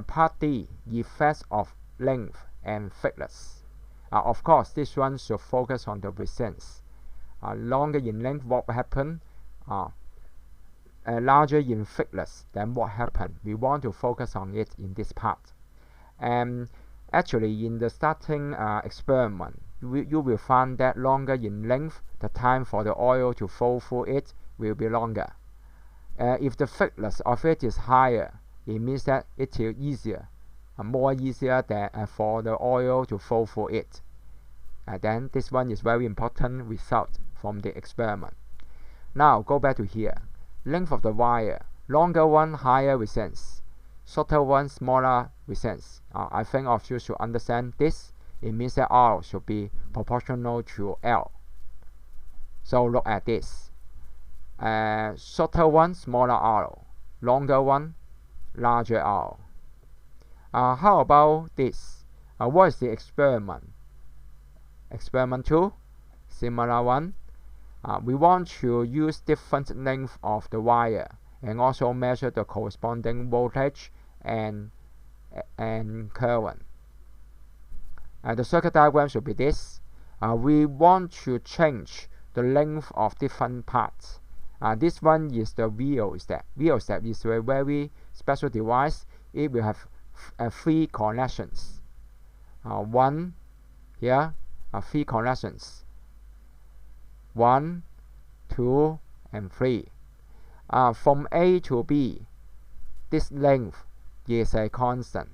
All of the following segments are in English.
Part D, effects of length and thickness. Of course, this one should focus on the resistance. Longer in length, what happened? Larger in thickness, then what happened? We want to focus on it in this part. And actually, in the starting experiment, you will find that longer in length, the time for the oil to flow through it will be longer. If the thickness of it is higher, it means that it is easier, more easier than for the oil to flow through it. Then this one is very important result from the experiment. Now go back to here. Length of the wire, longer one higher resistance, shorter one smaller resistance. I think all of you should understand this. It means that R should be proportional to L. So look at this. Shorter one smaller R, longer one larger R. How about this? What is the experiment? Experiment 2, similar one. We want to use different length of the wire and also measure the corresponding voltage and current. The circuit diagram should be this. We want to change the length of different parts. This one is the wheel step. Wheel step is a very special device. It will have 3 connections. One here, 3 connections. 1, 2, and 3. From A to B, this length is a constant,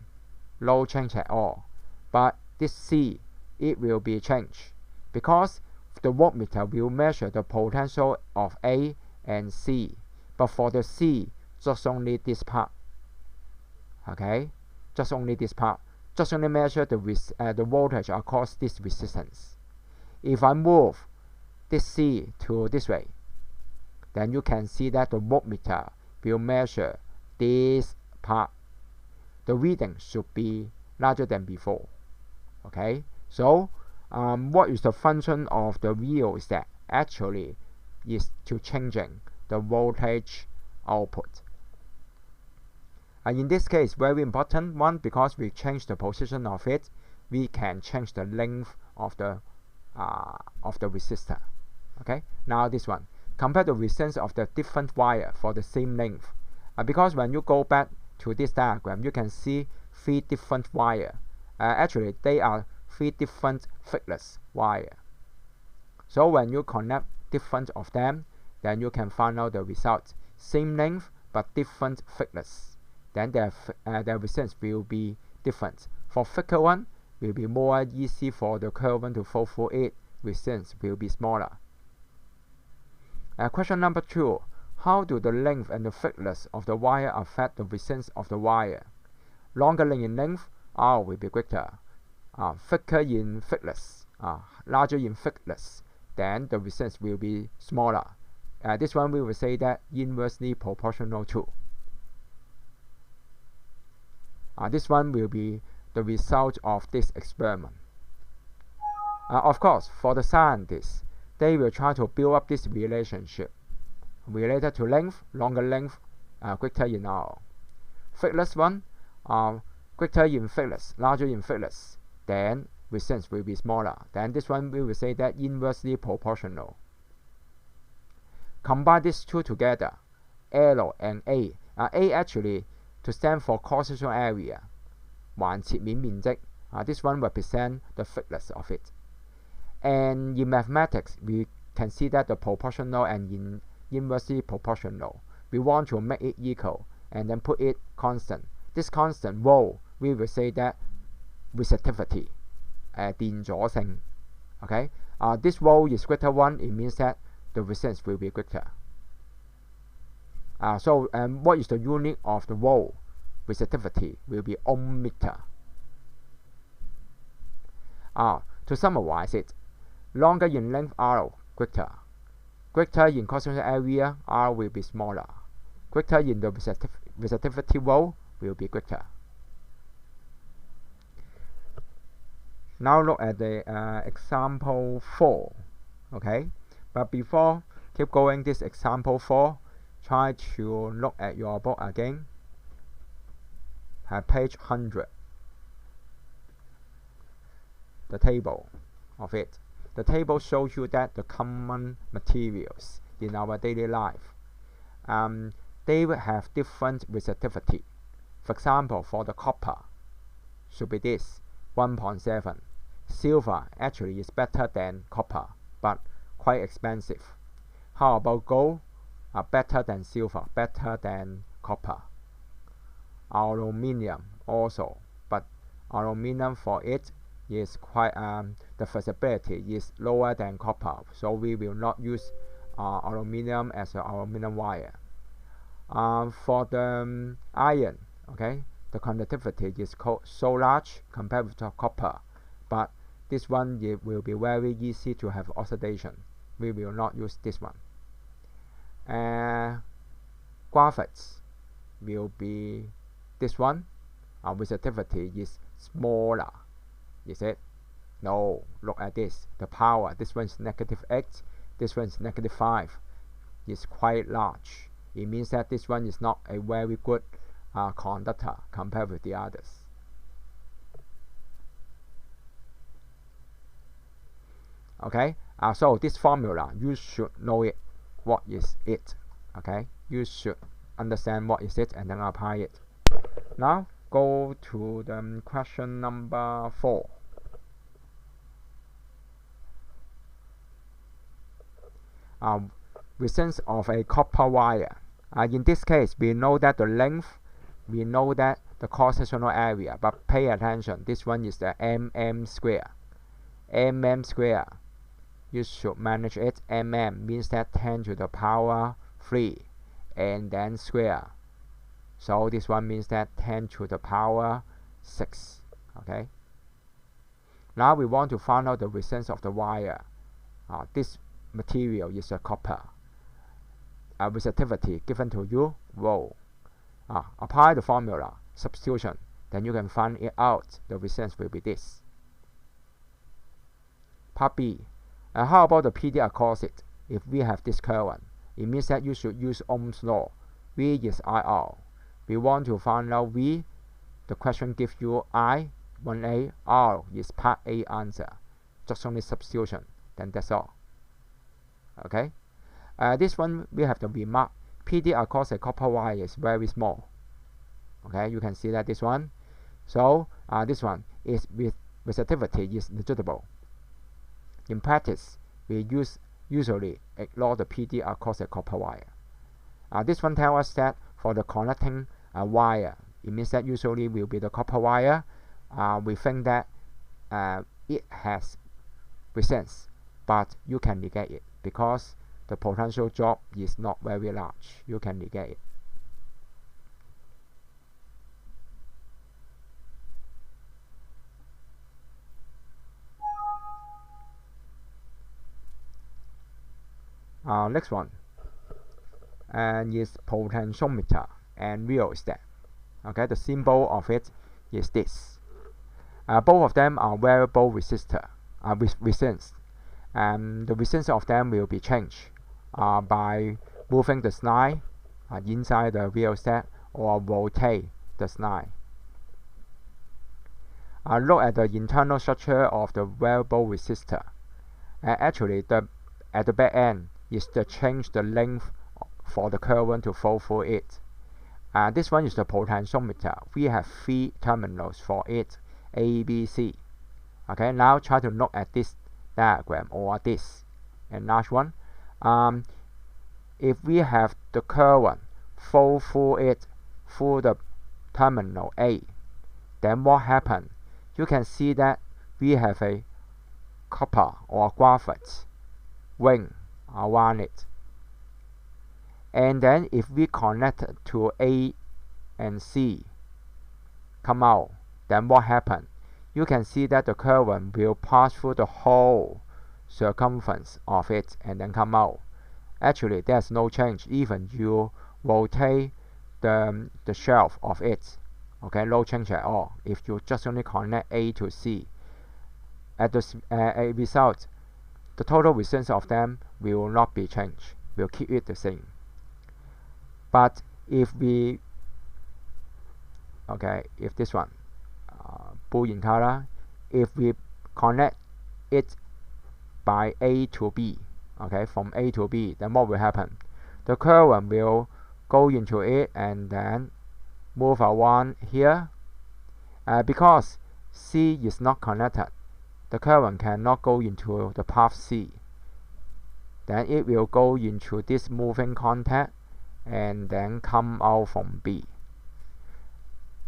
no change at all. But this C, it will be changed because the voltmeter will measure the potential of A and C. But for the C, just only this part. Okay, just only this part. Just only measure the voltage across this resistance. If I move this C to this way, then you can see that the voltmeter will measure this part. The reading should be larger than before. Okay, so what is the function of the wheel is that actually is to changing the voltage output. In this case, very important one, because we change the position of it, we can change the length of the resistor. Okay, now this one, compare the resistance of the different wire for the same length. Because when you go back to this diagram, you can see 3 different wire. Actually, they are 3 different thickness wire. So when you connect different of them, then you can find out the result. Same length but different thickness. Then their resistance will be different. For thicker one, will be more easy for the current to flow through it. Resistance will be smaller. Question number 2. How do the length and the thickness of the wire affect the resistance of the wire? Longer in length, R will be greater. Thicker in thickness, larger in thickness, then the resistance will be smaller. This one we will say that inversely proportional to. This one will be the result of this experiment. Of course, for the scientists, they will try to build up this relationship related to length, longer length, greater in R. Thickness one, greater in thickness, larger in thickness, then resistance will be smaller. Then this one we will say that inversely proportional. Combine these two together, L and A. A actually to stand for cross-sectional area, 橫切面面積. This one represents the thickness of it. And in mathematics, we can see that the proportional and inversely proportional, we want to make it equal and then put it constant. This constant rho, we will say that resistivity, 電阻性. Okay, this rho is greater 1, it means that the resistance will be greater. So what is the unit of the rho? Resistivity will be ohm meter. To summarize it, longer in length R greater. Greater in cross-sectional area, R will be smaller. Greater in the resistivity rho will be greater. Now look at the example 4. Okay, but before keep going this example 4, try to look at your book again. page 100, the table of it. The table shows you that the common materials in our daily life, they will have different resistivity. For example, for the copper, should be this 1.7. Silver actually is better than copper, but quite expensive. How about gold? Better than silver, better than copper. Aluminium also, but aluminium for it is quite the flexibility is lower than copper, so we will not use aluminium as an aluminium wire. For the iron, okay, the conductivity is so large compared with the copper, but this one it will be very easy to have oxidation. We will not use this one. Graphites will be this one. Resistivity is smaller. Is it? No. Look at this. The power. This one is -8. This one is -5. It's quite large. It means that this one is not a very good conductor compared with the others. Okay. So this formula, you should know it. What is it? Okay. You should understand what is it and then apply it. Now go to the question number 4. Resistance of a copper wire. In this case, we know that the length, we know that the cross-sectional area, but pay attention, this one is the mm square. Mm square, you should manage it. Mm means that 10 to the power 3 and then square. So this one means that 10 to the power 6. Okay. Now we want to find out the resistance of the wire. This material is a copper. Resistivity given to you, rho. Apply the formula, substitution, then you can find it out. The resistance will be this. Part B. How about the PD across it? If we have this current, it means that you should use Ohm's law. V is IR. We want to find out V. The question gives you I, 1A, R is part A answer. Just only substitution, then that's all. Okay. This one we have to remark. PD across a copper wire is very small. Okay, you can see that this one. So this one is with resistivity is negligible. In practice, we usually ignore the PD across a copper wire. This one tells us that for the connecting wire, it means that usually will be the copper wire. We think that it has resistance, but you can negate it because the potential drop is not very large. You can negate it. Next one and is potentiometer and rheostat. Okay, the symbol of it is this. Both of them are variable resistance, and the resistance of them will be changed by moving the slide inside the rheostat or rotate the slide. Look at the internal structure of the variable resistor. Actually, at the back end is to change the length for the current to flow through it. This one is the potentiometer. We have 3 terminals for it, A, B, C. Okay, now try to look at this diagram or this enlarged one. If we have the current flow through it through the terminal A, then what happens? You can see that we have a copper or graphite ring around it. And then if we connect to A and C come out, then what happens? You can see that the current will pass through the whole circumference of it and then come out. Actually, there's no change. Even you rotate the shelf of it, okay, no change at all. If you just only connect A to C, at the result, the total resistance of them will not be changed. We'll keep it the same. But if we okay, if this one blue in color, if we connect it by A to B, okay, from A to B, then what will happen? The current will go into it and then move around here. Because C is not connected, the current cannot go into the path C. Then it will go into this moving contact and then come out from B.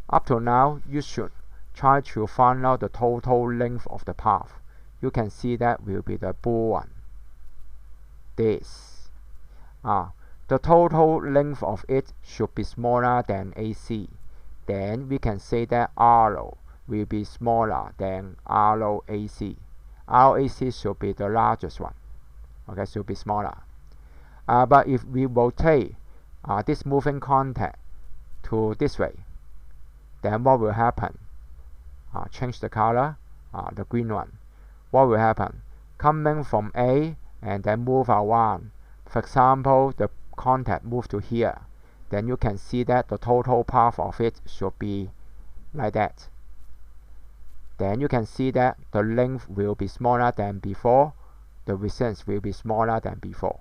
Up to now, you should try to find out the total length of the path. You can see that will be the blue one. This. The total length of it should be smaller than AC. Then we can say that RO will be smaller than ROAC. ROAC should be the largest one. Okay, should be smaller. But if we rotate this moving contact to this way, then what will happen? Change the color, the green one. What will happen? Coming from A and then move around. For example, the contact move to here. Then you can see that the total path of it should be like that. Then you can see that the length will be smaller than before. The resistance will be smaller than before.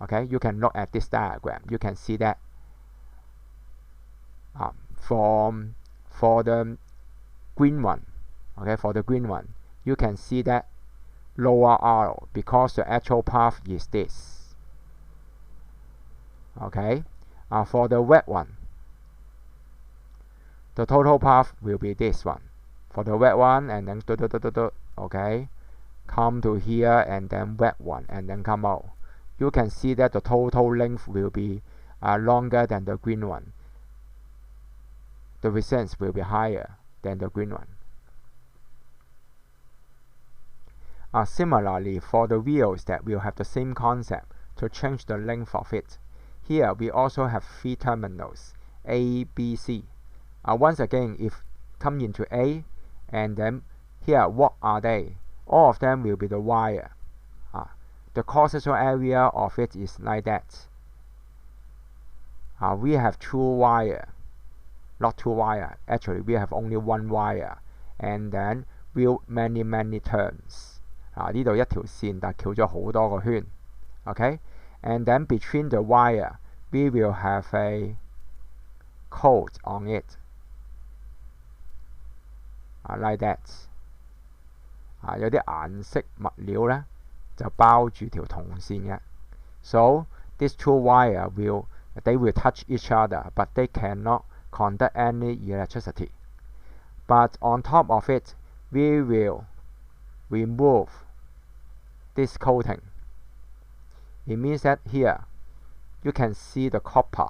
Okay, you can look at this diagram. You can see that for the green one, okay, for the green one, you can see that lower arrow because the actual path is this. Okay, for the red one, the total path will be this one. For the red one, and then okay, come to here and then red one and then come out. You can see that the total length will be longer than the green one. The resistance will be higher than the green one. Similarly, for the wheels that will have the same concept to change the length of it. Here we also have 3 terminals, A, B, C. Once again, if come into A, and then here, what are they? All of them will be the wire. The cross-sectional area of it is like that. We have 2 wire, not 2 wire. Actually, we have only 1 wire, and then will many turns. 呢度一條線，但係翹咗好多個圈。Okay, and then between the wire, we will have a coat on it. Like that. 有啲顏色物料咧就包住條銅線嘅。So these 2 wire they will touch each other, but they cannot conduct any electricity. But on top of it, we will remove this coating. It means that here you can see the copper.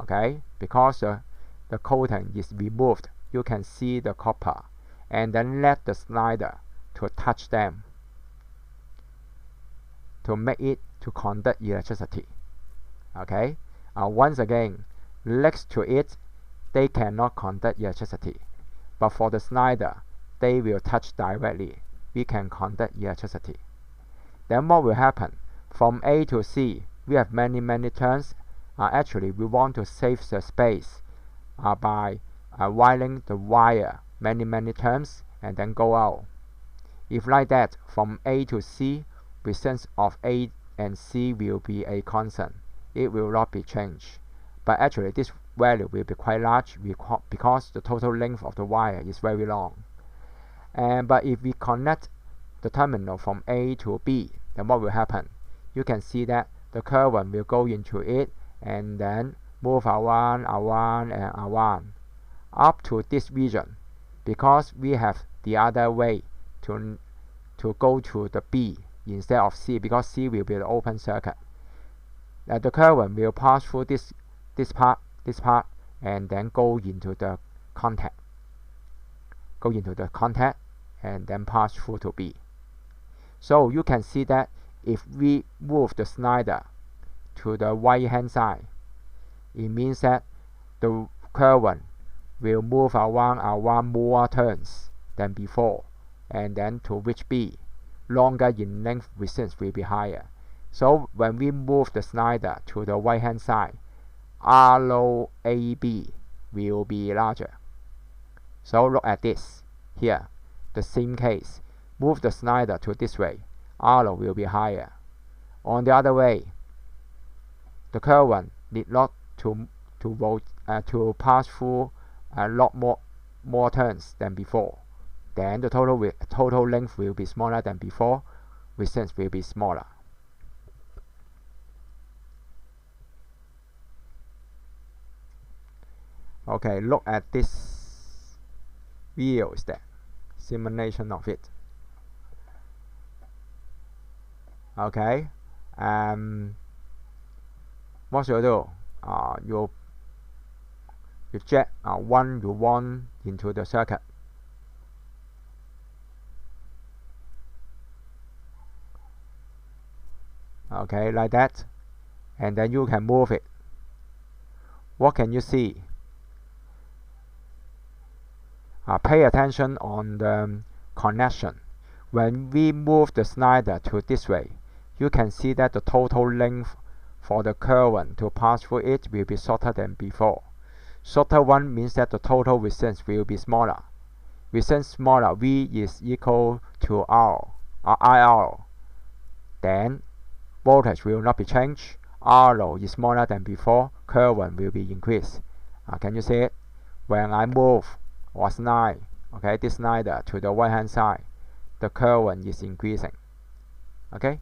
Okay, because the coating is removed, you can see the copper, and then let the slider to touch them to make it to conduct electricity. Okay, once again, next to it, they cannot conduct electricity, but for the slider, they will touch directly. We can conduct electricity. Then what will happen? From A to C, we have many turns. Actually, we want to save the space by wiring the wire many turns and then go out. If like that, from A to C, resistance of A and C will be a constant. It will not be changed. But actually, this value will be quite large because the total length of the wire is very long. But if we connect the terminal from A to B, then what will happen? You can see that the current will go into it and then move around up to this region, because we have the other way to go to the B instead of C, because C will be the open circuit. The current will pass through this part, and then go into the contact. And then pass through to B. So you can see that if we move the slider to the right hand side, it means that the current will move around more turns than before, and then to reach B. Longer in length, resistance will be higher. So when we move the slider to the right hand side, ROAB will be larger. So look at this here, the same case. Move the slider to this way, R will be higher. On the other way, the current need not to pass through a lot more turns than before. Then the total length will be smaller than before. Resistance will be smaller. Okay, look at this video step, simulation of it. Okay, what you do? You jet one you want into the circuit. Okay, like that, and then you can move it. What can you see? Pay attention on the connection. When we move the slider to this way, you can see that the total length for the current to pass through it will be shorter than before. Shorter one means that the total resistance will be smaller. Resistance smaller, V is equal to IR. Then voltage will not be changed. R is smaller than before. Current will be increased. Can you see it? When I move or slide, okay, this slider to the right hand side, the current is increasing. Okay.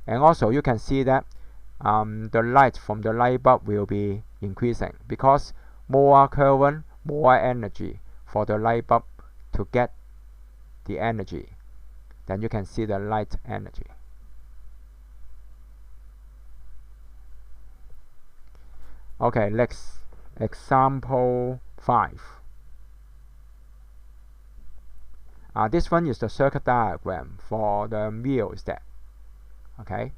And also you can see that the light from the light bulb will be increasing because more current, more energy for the light bulb to get the energy. Then you can see the light energy. Okay, next example 5. This one is the circuit diagram for the rheostat. Okay,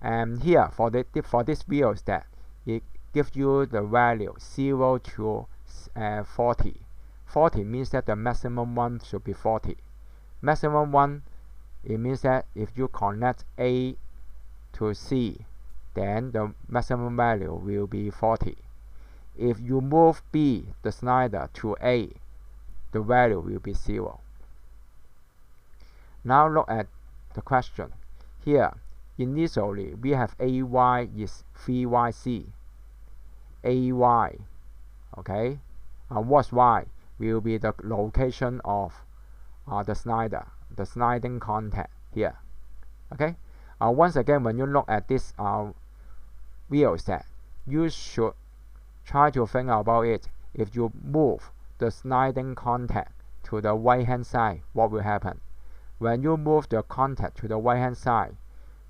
and here for this rheostat, it gives you the value 0 to 40. 40 means that the maximum one should be 40. Maximum one, it means that if you connect A to C, then the maximum value will be 40. If you move B, the slider, to A, the value will be 0. Now look at the question. Here, initially, we have AY is 3YC. AY, okay? What's Y? Will be the location of the slider, the sliding contact here. Okay? Once again, when you look at this rheostat, you should try to think about it. If you move the sliding contact to the right hand side, what will happen? When you move the contact to the right hand side,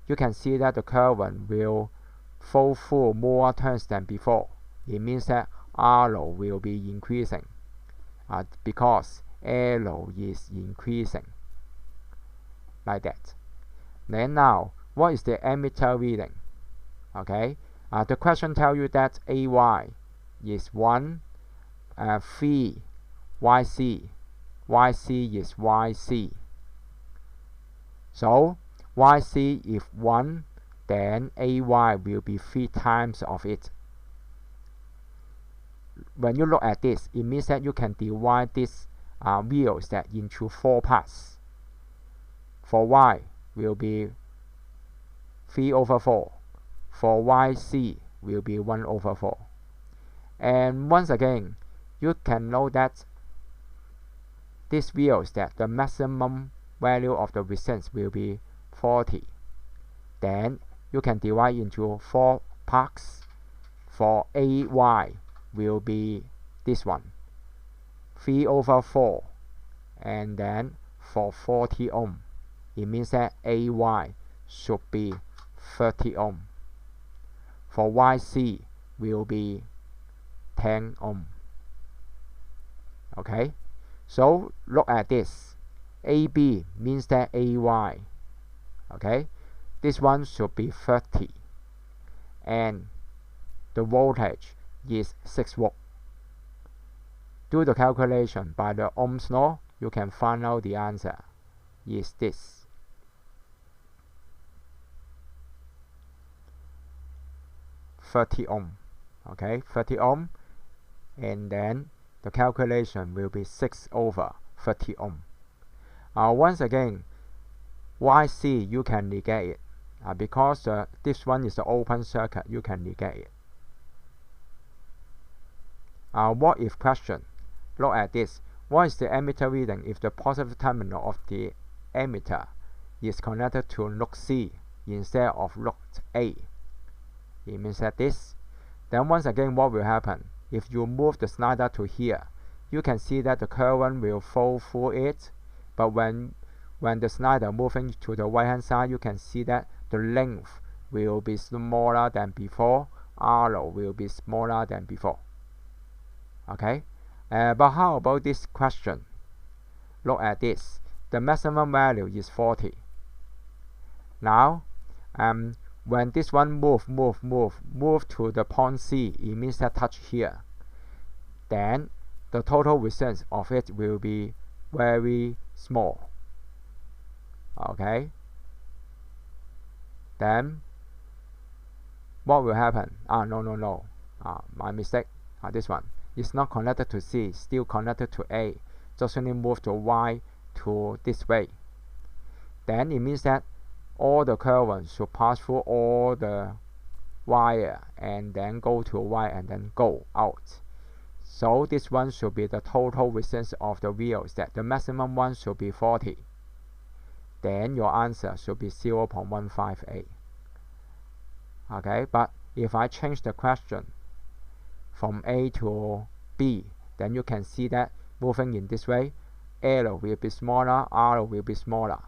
you can see that the current will flow through more turns than before. It means that R will be increasing because L is increasing, like that. Then now, what is the ammeter reading? Okay, the question tells you that AY is 1, 3 YC, YC is YC. So YC if 1, then AY will be 3 times of it. When you look at this, it means that you can divide this rheostat into 4 parts. For Y will be 3/4. For YC will be 1/4. And once again, you can know that this rheostat, the maximum value of the resistance will be 40. Then you can divide into 4 parts. For AY will be this one, 3/4, and then for 40 ohm, it means that AY should be 30 ohm. For YC will be 10 ohm. Okay, so look at this. AB means that AY. Okay, this one should be 30, and the voltage is 6 volt. Do the calculation by the Ohm's law. You can find out the answer is this. (30 ohm). okay, 30 ohm, and then the calculation will be 6 over 30 ohm. Once again, YC you can negate it because this one is the open circuit, you can negate it. What if question? Look at this. What is the ammeter reading if the positive terminal of the ammeter is connected to load C instead of load A? It means that this. Then once again, what will happen? If you move the slider to here, you can see that the current will flow through it. But when the slider moving to the right hand side, you can see that the length will be smaller than before. R will be smaller than before. Okay, but how about this question? Look at this. The maximum value is 40. Now, when this one move to the point C, it means that touch here. Then the total resistance of it will be very small. Okay. Then what will happen? No. My mistake. This one. It's not connected to C, still connected to A. Just only move the Y to this way. Then it means that all the current should pass through all the wire and then go to Y and then go out. So this one should be the total resistance of the rheostat. The maximum one should be 40. Then your answer should be 0.158. Okay, but if I change the question from A to B, then you can see that moving in this way, L will be smaller, R will be smaller.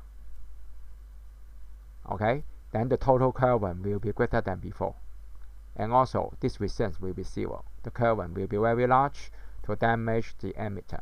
Okay, then the total current will be greater than before. And also, this resistance will be 0. The current will be very large to damage the ammeter.